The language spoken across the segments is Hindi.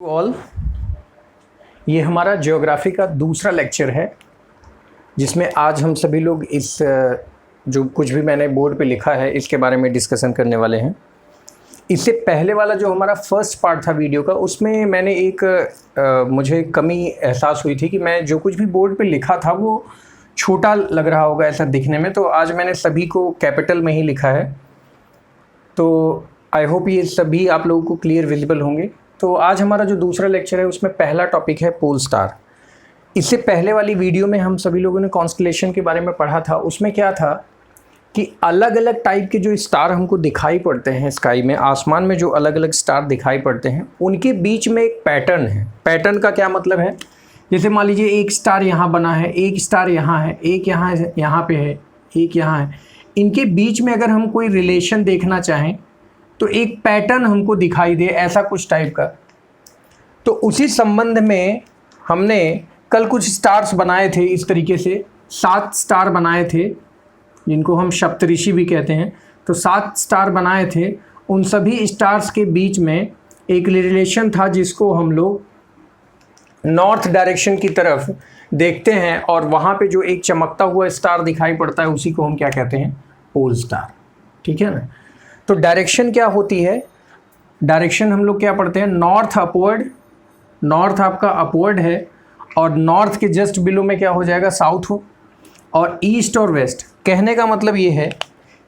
ऑल, ये हमारा ज्योग्राफी का दूसरा लेक्चर है जिसमें आज हम सभी लोग इस जो कुछ भी मैंने बोर्ड पे लिखा है इसके बारे में डिस्कशन करने वाले हैं। इससे पहले वाला जो हमारा फर्स्ट पार्ट था वीडियो का, उसमें मैंने मुझे कमी एहसास हुई थी कि मैं जो कुछ भी बोर्ड पे लिखा था वो छोटा लग रहा होगा ऐसा दिखने में, तो आज मैंने सभी को कैपिटल में ही लिखा है। तो आई होप ये सभी आप लोगों को क्लियर विजिबल होंगे। तो आज हमारा जो दूसरा लेक्चर है उसमें पहला टॉपिक है पोल स्टार। इससे पहले वाली वीडियो में हम सभी लोगों ने कॉन्स्टलेशन के बारे में पढ़ा था। उसमें क्या था कि अलग अलग टाइप के जो स्टार हमको दिखाई पड़ते हैं स्काई में, आसमान में जो अलग अलग स्टार दिखाई पड़ते हैं उनके बीच में एक पैटर्न है। पैटर्न का क्या मतलब है, जैसे मान लीजिए एक स्टार यहाँ बना है, एक स्टार यहाँ है, एक यहाँ पे है, एक यहाँ है। इनके बीच में अगर हम कोई रिलेशन देखना चाहें तो एक पैटर्न हमको दिखाई दे ऐसा कुछ टाइप का। तो उसी संबंध में हमने कल कुछ स्टार्स बनाए थे इस तरीके से, 7 स्टार बनाए थे जिनको हम सप्तऋषि भी कहते हैं। तो 7 स्टार बनाए थे, उन सभी स्टार्स के बीच में एक रिलेशन था जिसको हम लोग नॉर्थ डायरेक्शन की तरफ देखते हैं, और वहाँ पे जो एक चमकता हुआ स्टार दिखाई पड़ता है उसी को हम क्या कहते हैं, पोल स्टार। ठीक है ना। तो डायरेक्शन क्या होती है, डायरेक्शन हम लोग क्या पढ़ते हैं, नॉर्थ अपवर्ड। नॉर्थ आपका अपवर्ड है और नॉर्थ के जस्ट बिलो में क्या हो जाएगा, साउथ हो। और ईस्ट और वेस्ट, कहने का मतलब ये है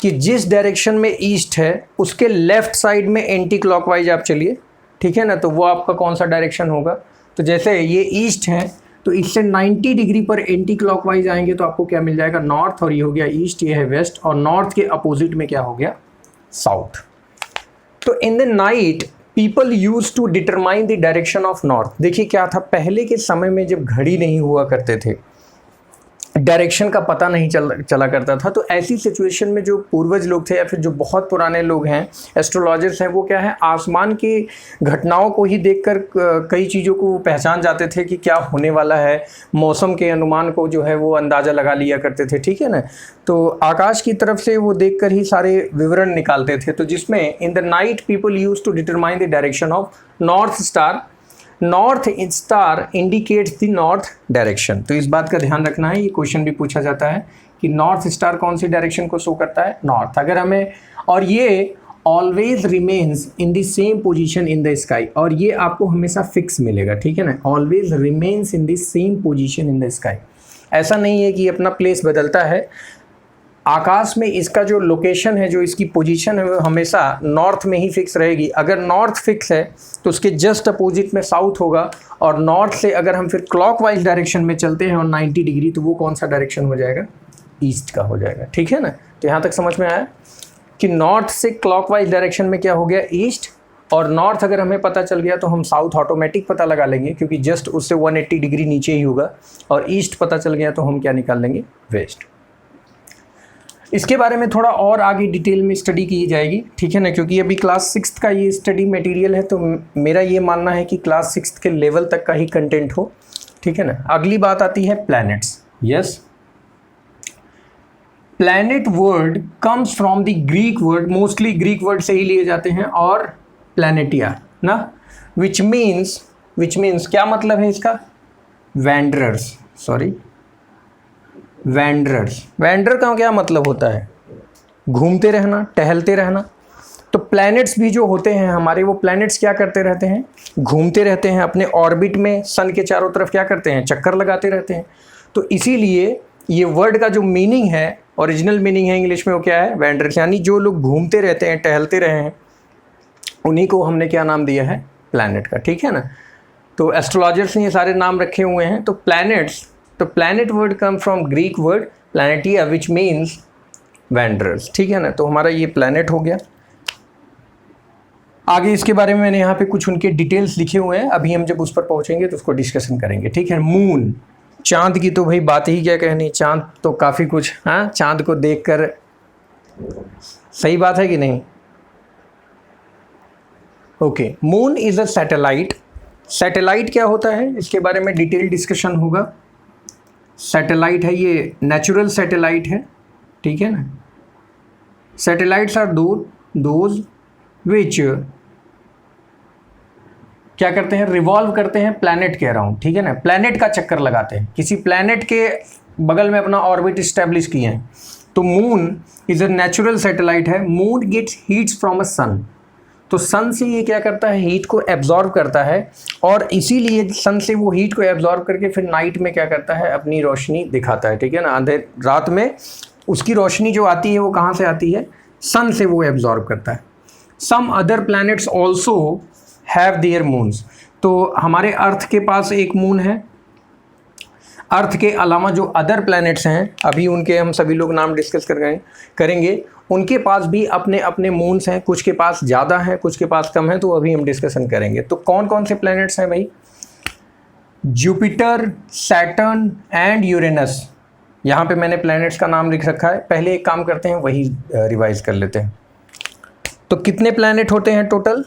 कि जिस डायरेक्शन में ईस्ट है उसके लेफ्ट साइड में एंटी क्लॉकवाइज आप चलिए, ठीक है ना, तो वो आपका कौन सा डायरेक्शन होगा। तो जैसे ये ईस्ट है तो इससे 90 डिग्री पर एंटी क्लॉकवाइज आएंगे तो आपको क्या मिल जाएगा, नॉर्थ। और ये हो गया ईस्ट, ये है वेस्ट, और नॉर्थ के अपोजिट में क्या हो गया, साउथ। तो in the night people use to determine the direction of north. देखिए क्या था, पहले के समय में जब घड़ी नहीं हुआ करते थे, डायरेक्शन का पता नहीं चला करता था, तो ऐसी सिचुएशन में जो पूर्वज लोग थे या फिर जो बहुत पुराने लोग हैं, एस्ट्रोलॉजर्स हैं, वो क्या है, आसमान की घटनाओं को ही देखकर कई चीज़ों को पहचान जाते थे कि क्या होने वाला है। मौसम के अनुमान को जो है वो अंदाज़ा लगा लिया करते थे, ठीक है ना। तो आकाश की तरफ से वो देखकर ही सारे विवरण निकालते थे। तो जिसमें in the night people use to determine the direction of north star. North star indicates the north direction. तो इस बात का ध्यान रखना है, ये क्वेश्चन भी पूछा जाता है कि नॉर्थ स्टार कौन सी डायरेक्शन को शो करता है, नॉर्थ। अगर हमें, और ये always remains in the same position in the sky, और ये आपको हमेशा फिक्स मिलेगा, ठीक है ना, always remains in the same position in the sky. ऐसा नहीं है कि अपना प्लेस बदलता है। आकाश में इसका जो लोकेशन है, जो इसकी पोजीशन है, वो हमेशा नॉर्थ में ही फिक्स रहेगी। अगर नॉर्थ फिक्स है तो उसके जस्ट अपोजिट में साउथ होगा, और नॉर्थ से अगर हम फिर क्लॉकवाइज डायरेक्शन में चलते हैं और 90 डिग्री, तो वो कौन सा डायरेक्शन हो जाएगा, ईस्ट का हो जाएगा। ठीक है ना। तो यहाँ तक समझ में आया कि नॉर्थ से क्लॉकवाइज डायरेक्शन में क्या हो गया, ईस्ट। और नॉर्थ अगर हमें पता चल गया तो हम साउथ ऑटोमेटिक पता लगा लेंगे, क्योंकि जस्ट उससे 180 डिग्री नीचे ही होगा। और ईस्ट पता चल गया तो हम क्या निकाल लेंगे, वेस्ट। इसके बारे में थोड़ा और आगे डिटेल में स्टडी की जाएगी, ठीक है ना, क्योंकि अभी क्लास 6 का ये स्टडी मटेरियल है। तो मेरा ये मानना है कि क्लास 6 के लेवल तक का ही कंटेंट हो, ठीक है ना। अगली बात आती है planets. Yes, planet word comes from the Greek word, mostly Greek word से ही लिए जाते हैं, और प्लैनेटिया ना, विच मीन्स क्या मतलब है इसका, वैंडरर्स। सॉरी, वैंडर का क्या मतलब होता है, घूमते रहना, टहलते रहना। तो प्लैनेट्स भी जो होते हैं हमारे, वो प्लैनेट्स क्या करते रहते हैं, घूमते रहते हैं अपने ऑर्बिट में, सन के चारों तरफ क्या करते हैं, चक्कर लगाते रहते हैं। तो इसीलिए ये वर्ड का जो मीनिंग है, ओरिजिनल मीनिंग है इंग्लिश में, वो क्या है, वैंडरर्स, यानी जो लोग घूमते रहते हैं, टहलते रहे हैं, उन्हीं को हमने क्या नाम दिया है, प्लैनेट का। ठीक है ना। तो एस्ट्रोलॉजर्स ने ये सारे नाम रखे हुए हैं। तो प्लैनेट्स, तो planet word come from Greek word planetia which means wanderers. ठीक है ना। तो हमारा ये प्लैनेट हो गया। आगे इसके बारे में मैंने यहाँ पे कुछ उनके डिटेल्स लिखे हुए हैं, अभी हम जब उस पर पहुँचेंगे तो उसको डिस्कशन करेंगे। ठीक है। मून, चांद की तो भाई बात ही क्या कहनी, चांद तो काफ़ी कुछ, हाँ, चांद को देखकर, सही बात है कि नहीं। Okay, moon is a satellite. Satellite क्या होता है इसके बारे में डिटेल डिस्कशन होगा। सैटेलाइट है, ये नेचुरल सैटेलाइट है, ठीक है ना। सैटेलाइट्स आर दोज विच क्या करते हैं, रिवॉल्व करते हैं प्लैनेट के अराउंड, ठीक है ना, प्लैनेट का चक्कर लगाते हैं, किसी प्लैनेट के बगल में अपना ऑर्बिट इस्टेब्लिश किए हैं। तो moon is a natural satellite है, moon gets heats from a sun, तो सन से ये क्या करता है, हीट को एब्जॉर्ब करता है, और इसीलिए सन से वो हीट को एब्जॉर्ब करके फिर नाइट में क्या करता है, अपनी रोशनी दिखाता है, ठीक है ना, अंधेर रात में उसकी रोशनी जो आती है वो कहाँ से आती है, सन से वो एब्जॉर्ब करता है। Some other planets also have their moons, तो हमारे अर्थ के पास एक मून है, अर्थ के अलावा जो अदर प्लैनेट्स हैं, अभी उनके हम सभी लोग नाम डिस्कस करेंगे, उनके पास भी अपने अपने मून्स हैं, कुछ के पास ज़्यादा हैं, कुछ के पास कम हैं, तो अभी हम डिस्कशन करेंगे। तो कौन कौन से प्लैनेट्स हैं भाई, जुपिटर, सैटर्न एंड यूरेनस। यहाँ पे मैंने प्लैनेट्स का नाम लिख रखा है, पहले एक काम करते हैं वही रिवाइज कर लेते हैं। तो कितने प्लैनेट होते हैं टोटल,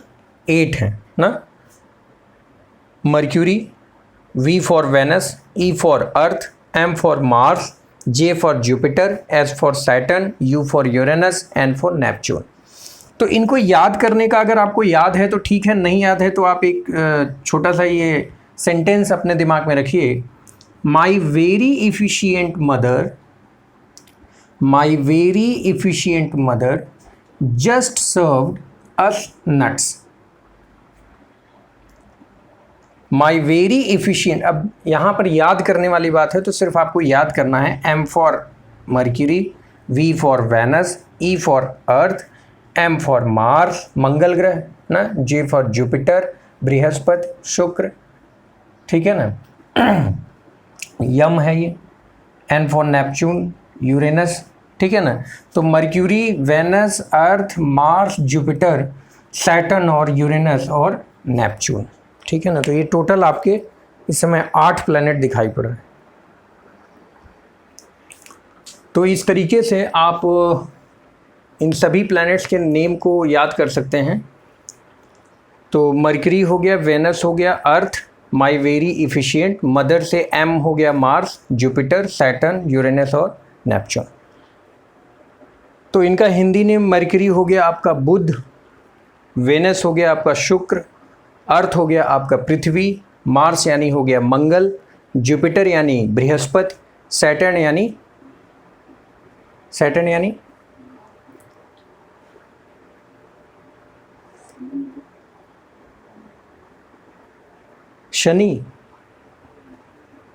8 हैं ना, mercury, V for Venus, E for Earth, M for Mars, J for Jupiter, S for Saturn, U for Uranus, N for Neptune। तो इनको याद करने का अगर आपको याद है तो ठीक है, नहीं याद है तो आप एक छोटा सा ये सेंटेंस अपने दिमाग में रखिए, my very efficient mother just served us nuts. My very efficient, अब यहाँ पर याद करने वाली बात है तो सिर्फ आपको याद करना है, M for Mercury, V for Venus, E for Earth, M for Mars Mangal ग्रह ना, J फॉर जुपिटर बृहस्पति शुक्र, ठीक है ना, यम है ये, N फॉर नेपच्यून यूरेनस, ठीक है ना। तो मर्क्यूरी, वेनस, अर्थ, मार्स, जुपिटर, सैटर्न और यूरेनस और नेपच्यून, ठीक है ना। तो ये टोटल आपके इस समय 8 प्लैनेट दिखाई पड़ रहे हैं। तो इस तरीके से आप इन सभी प्लैनेट्स के नेम को याद कर सकते हैं। तो मर्करी हो गया, वेनस हो गया, अर्थ, माई वेरी इफिशियंट, मदर से M हो गया मार्स, जुपिटर, सैटर्न, यूरेनस और नेपच्यून। तो इनका हिंदी नेम मर्करी हो गया आपका बुध, वेनस हो गया आपका शुक्र, अर्थ हो गया आपका पृथ्वी, मार्स यानी हो गया मंगल, जुपिटर यानी बृहस्पति, सैटर्न यानी शनि,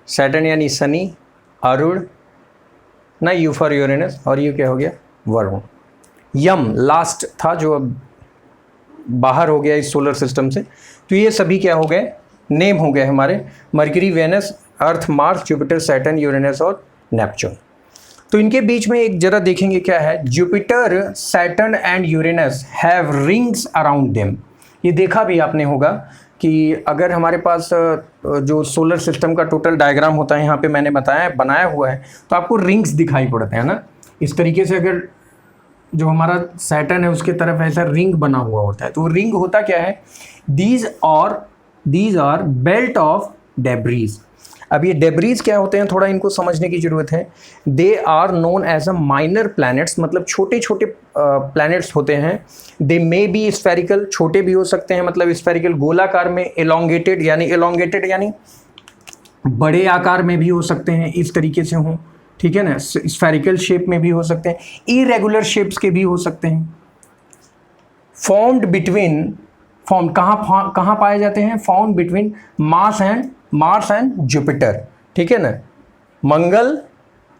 सैटर्न यानी शनि, अरुण ना, यू फॉर यूरेनस, और यू क्या हो गया, वरुण। यम लास्ट था जो अब बाहर हो गया इस सोलर सिस्टम से। तो ये सभी क्या हो गए, नेम हो गए हमारे, मर्करी, वेनस, अर्थ, मार्स, जुपिटर, सैटर्न, यूरेनस और नेपच्यून। तो इनके बीच में एक जरा देखेंगे क्या है, Jupiter, Saturn and Uranus have rings around them. ये देखा भी आपने होगा कि अगर हमारे पास जो सोलर सिस्टम का टोटल डायग्राम होता है, यहाँ पे मैंने बनाया हुआ है, तो आपको रिंग्स दिखाई पड़ते हैं ना। इस तरीके से अगर जो हमारा सैटर्न है उसके तरफ ऐसा रिंग बना हुआ होता है, तो वो रिंग होता क्या है, these are belt of debris. अब ये डेब्रीज क्या होते हैं, थोड़ा इनको समझने की ज़रूरत है। They are known as a minor planets, मतलब छोटे छोटे प्लैनेट्स होते हैं। दे मे बी स्फेरिकल, छोटे भी हो सकते हैं, मतलब स्फेरिकल गोलाकार में, एलोंगेटेड यानी बड़े आकार में भी हो सकते हैं, इस तरीके से हों, ठीक है ना, स्फेरिकल शेप में भी हो सकते हैं, इरेगुलर शेप्स के भी हो सकते हैं। फॉर्म कहाँ पाए जाते हैं, found between Mars and Jupiter, ठीक है ना, मंगल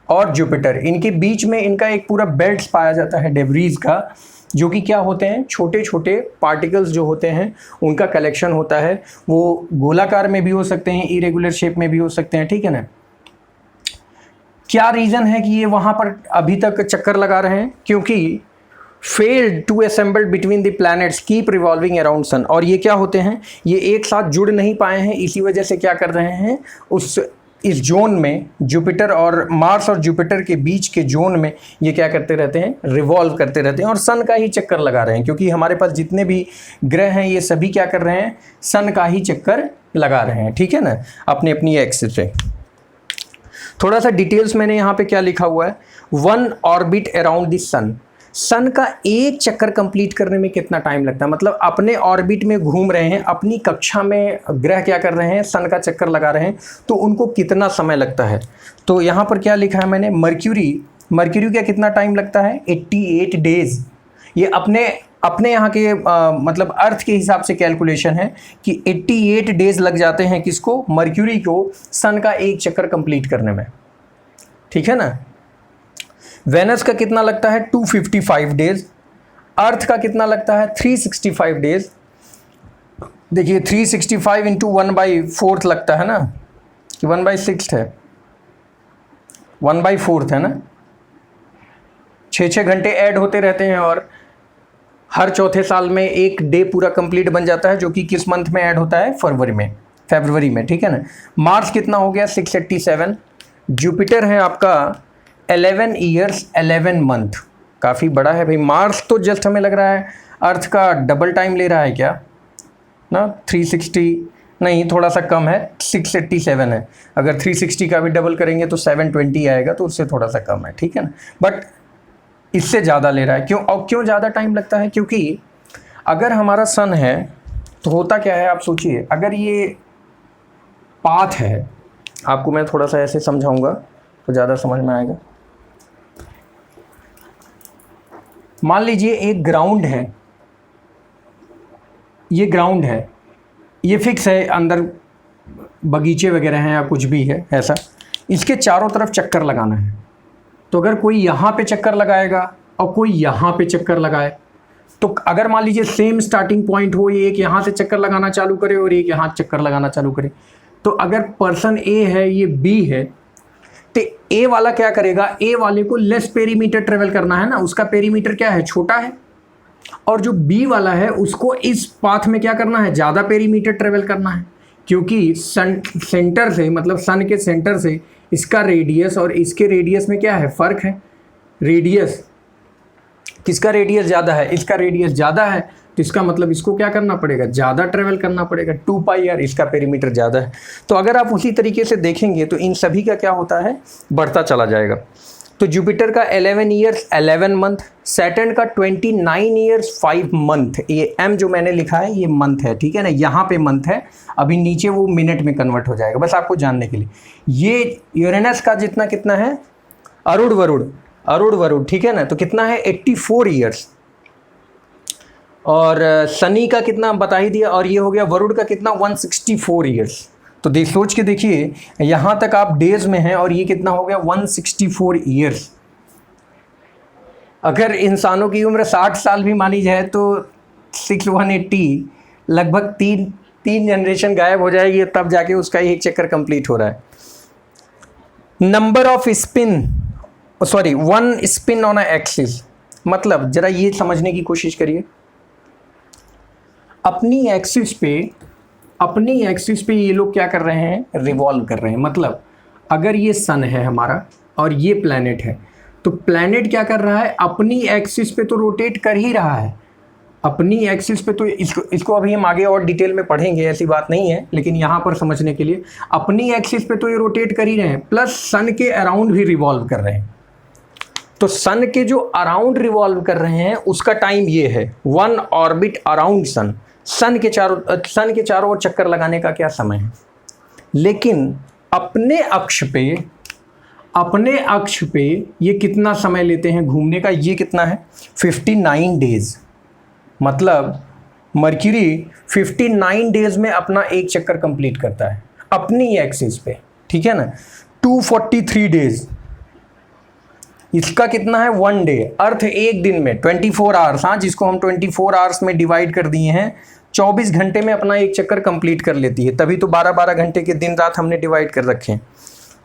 और जुपिटर, इनके बीच में इनका एक पूरा बेल्ट पाया जाता है डेब्रीज का, जो कि क्या होते हैं, छोटे छोटे पार्टिकल्स जो होते हैं उनका कलेक्शन होता है। वो गोलाकार में भी हो सकते हैं, इरेगुलर शेप में भी हो सकते हैं, ठीक है ना। क्या रीज़न है कि ये वहाँ पर अभी तक चक्कर लगा रहे हैं, क्योंकि failed to assemble between the planets keep revolving around sun. और ये क्या होते हैं, ये एक साथ जुड़ नहीं पाए हैं, इसी वजह से क्या कर रहे हैं, इस जोन में, जुपिटर और मार्स और जुपिटर के बीच के जोन में ये क्या करते रहते हैं, रिवॉल्व करते रहते हैं और सन का ही चक्कर लगा रहे हैं। क्योंकि हमारे पास जितने भी ग्रह हैं ये सभी क्या कर रहे हैं, सन का ही चक्कर लगा रहे हैं, ठीक है ना, अपनी अपनी एक्सिस पे। थोड़ा सा डिटेल्स मैंने यहाँ पे क्या लिखा हुआ है, 1 ऑर्बिट अराउंड द सन। सन का एक चक्कर कंप्लीट करने में कितना टाइम लगता है, मतलब अपने ऑर्बिट में घूम रहे हैं, अपनी कक्षा में ग्रह क्या कर रहे हैं, सन का चक्कर लगा रहे हैं, तो उनको कितना समय लगता है। तो यहाँ पर क्या लिखा है मैंने, मर्क्यूरी का कितना टाइम लगता है, 88 डेज। ये अपने यहाँ के मतलब अर्थ के हिसाब से कैलकुलेशन है कि 88 डेज लग जाते हैं किसको, मर्क्यूरी को सन का एक चक्कर कंप्लीट करने में, ठीक है ना। वेनस का कितना लगता है, 255 डेज। अर्थ का कितना लगता है, 365 डेज। देखिए 365 इंटू 1/4 लगता है ना, कि 1/6 है, 1/4 है ना। 6 घंटे ऐड होते रहते हैं और हर चौथे साल में एक डे पूरा कंप्लीट बन जाता है, जो कि किस मंथ में ऐड होता है, फरवरी में, ठीक है ना। मार्स कितना हो गया, 687। जुपिटर है आपका 11 ईयर्स 11 मंथ, काफ़ी बड़ा है भाई। मार्स तो जस्ट हमें लग रहा है अर्थ का डबल टाइम ले रहा है क्या ना, 360 नहीं, थोड़ा सा कम है, 687 है। अगर 360 का भी डबल करेंगे तो 720 आएगा, तो उससे थोड़ा सा कम है, ठीक है ना। बट इससे ज़्यादा ले रहा है, क्यों, और क्यों ज़्यादा टाइम लगता है, क्योंकि अगर हमारा सन है तो होता क्या है, आप सोचिए, अगर ये पाथ है, आपको मैं थोड़ा सा ऐसे समझाऊंगा तो ज़्यादा समझ में आएगा। मान लीजिए एक ग्राउंड है, ये ग्राउंड है, ये फिक्स है, अंदर बगीचे वगैरह हैं या कुछ भी है ऐसा, इसके चारों तरफ चक्कर लगाना है। तो अगर कोई यहाँ पे चक्कर लगाएगा और कोई यहाँ पे चक्कर लगाए, तो अगर मान लीजिए सेम स्टार्टिंग पॉइंट हो, ये एक यहाँ से चक्कर लगाना चालू करे और एक यहाँ चक्कर लगाना चालू करे, तो अगर पर्सन ए है, ये बी है, तो ए वाला क्या करेगा, ए वाले को लेस पेरीमीटर ट्रेवल करना है ना, उसका पेरीमीटर क्या है, छोटा है, और जो बी वाला है उसको इस पाथ में क्या करना है, ज़्यादा पेरीमीटर ट्रेवल करना है, क्योंकि सेंटर से, मतलब सन के सेंटर से इसका रेडियस और इसके रेडियस में क्या है, फ़र्क है। रेडियस, किसका रेडियस ज़्यादा है, इसका रेडियस ज़्यादा है, तो इसका मतलब इसको क्या करना पड़ेगा, ज़्यादा ट्रेवल करना पड़ेगा, 2πr, इसका पेरीमीटर ज़्यादा है। तो अगर आप उसी तरीके से देखेंगे तो इन सभी का क्या होता है, बढ़ता चला जाएगा। तो जुपिटर का 11 ईयर्स 11 मंथ, सैटर्न का 29 ईयर्स 5 मंथ। ये m जो मैंने लिखा है ये मंथ है, ठीक है ना, यहाँ पे मंथ है, अभी नीचे वो मिनट में कन्वर्ट हो जाएगा, बस आपको जानने के लिए। ये यूरेनस का जितना कितना है, अरुण वरुण, ठीक है ना, तो कितना है, 84 ईयर्स। और शनि का कितना बता ही दिया, और ये हो गया वरुण का कितना, 164 ईयर्स। तो सोच के देखिए, यहाँ तक आप डेज में हैं और ये कितना हो गया, 164 ईयर्स। अगर इंसानों की उम्र 60 साल भी मानी जाए तो 180 लगभग तीन जनरेशन गायब हो जाएगी, तब जाके उसका एक चक्कर कंप्लीट हो रहा है। Number off spin, sorry, 1 spin on a axis, मतलब जरा ये समझने की कोशिश करिए, अपनी एक्सिस पे ये लोग क्या कर रहे हैं, रिवॉल्व कर रहे हैं। मतलब अगर ये सन है हमारा और ये प्लैनेट है, तो प्लैनेट क्या कर रहा है, अपनी एक्सिस पे तो रोटेट कर ही रहा है, अपनी एक्सिस पे। तो इसको अभी हम आगे और डिटेल में पढ़ेंगे, ऐसी बात नहीं है, लेकिन यहाँ पर समझने के लिए अपनी एक्सिस पे तो ये रोटेट कर ही रहे हैं, प्लस सन के अराउंड भी रिवॉल्व कर रहे हैं। तो सन के जो अराउंड रिवॉल्व कर रहे हैं उसका टाइम ये है, 1 ऑर्बिट अराउंड सन। सन के चारों ओर चक्कर लगाने का क्या समय है। लेकिन अपने अक्ष पे ये कितना समय लेते हैं घूमने का, ये कितना है, 59 डेज। मतलब मर्क्यूरी 59 डेज में अपना एक चक्कर कंप्लीट करता है अपनी एक्सिस पे, ठीक है ना। 243 डेज, इसका कितना है, 1 डे। अर्थ एक दिन में 24 आवर्स, हाँ, जिसको हम 24 आवर्स में डिवाइड कर दिए हैं, 24 घंटे में अपना एक चक्कर कंप्लीट कर लेती है, तभी तो 12-12 घंटे के दिन रात हमने डिवाइड कर रखे हैं।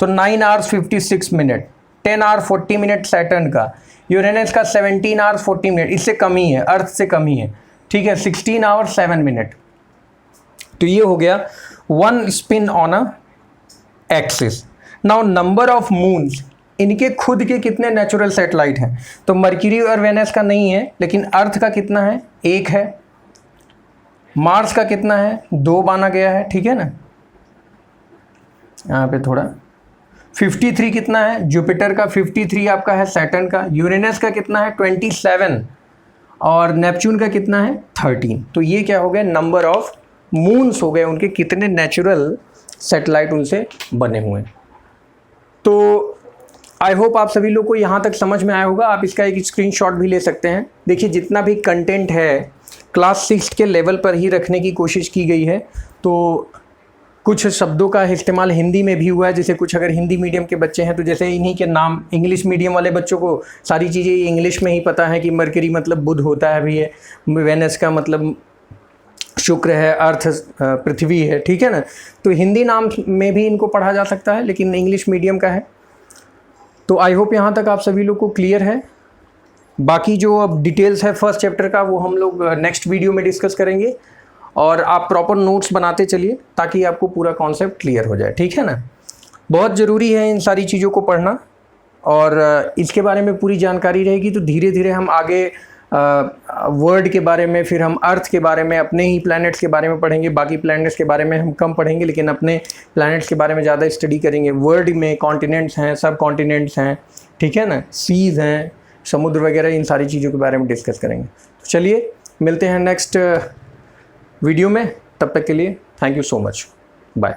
तो 9 hours 56 minute, 10 hour 40 minute Saturn का, यूरेनस का 17 आवर्स 40 मिनट, इससे कम ही है, अर्थ से कम ही है, ठीक है, 16 आवर्स 7 मिनट। तो ये हो गया 1 spin on a axis. Now number of moons, इनके खुद के कितने नेचुरल सैटेलाइट हैं, तो मर्क्यूरी और वेनस का नहीं है, लेकिन अर्थ का कितना है, 1 है। मार्स का कितना है, 2 माना गया है, ठीक है ना, यहाँ पे थोड़ा। 53 कितना है जुपिटर का, 53 आपका है सैटर्न का, यूरेनस का कितना है 27 और नेपच्यून का कितना है 13। तो ये क्या हो गया, नंबर ऑफ मून्स हो गए उनके, कितने नेचुरल सैटेलाइट उनसे बने हुए हैं। तो आई होप आप सभी लोग को यहाँ तक समझ में आया होगा। आप इसका एक स्क्रीनशॉट भी ले सकते हैं। देखिए जितना भी कंटेंट है क्लास 6 के लेवल पर ही रखने की कोशिश की गई है। तो कुछ शब्दों का इस्तेमाल हिंदी में भी हुआ है, जैसे कुछ अगर हिंदी मीडियम के बच्चे हैं तो जैसे इन्हीं के नाम, इंग्लिश मीडियम वाले बच्चों को सारी चीज़ें इंग्लिश में ही पता है कि मरकरी मतलब बुध होता है भी है, वेनस का मतलब शुक्र है, अर्थ पृथ्वी है, ठीक है ना। तो हिंदी नाम में भी इनको पढ़ा जा सकता है, लेकिन इंग्लिश मीडियम का है। तो आई होप यहाँ तक आप सभी लोग को क्लियर है। बाकी जो अब डिटेल्स है फर्स्ट चैप्टर का वो हम लोग नेक्स्ट वीडियो में डिस्कस करेंगे, और आप प्रॉपर नोट्स बनाते चलिए ताकि आपको पूरा कॉन्सेप्ट क्लियर हो जाए, ठीक है ना। बहुत ज़रूरी है इन सारी चीज़ों को पढ़ना, और इसके बारे में पूरी जानकारी रहेगी तो धीरे धीरे हम आगे वर्ल्ड के बारे में, फिर हम अर्थ के बारे में, अपने ही प्लैनेट्स के बारे में पढ़ेंगे। बाकी प्लैनेट्स के बारे में हम कम पढ़ेंगे, लेकिन अपने प्लैनेट्स के बारे में ज़्यादा स्टडी करेंगे। वर्ल्ड में कॉन्टिनेंट्स हैं, सब कॉन्टिनेंट्स हैं, ठीक है ना, सीज़ हैं, समुद्र वगैरह, इन सारी चीज़ों के बारे में डिस्कस करेंगे। तो चलिए मिलते हैं नेक्स्ट वीडियो में, तब तक के लिए thank you so much, bye.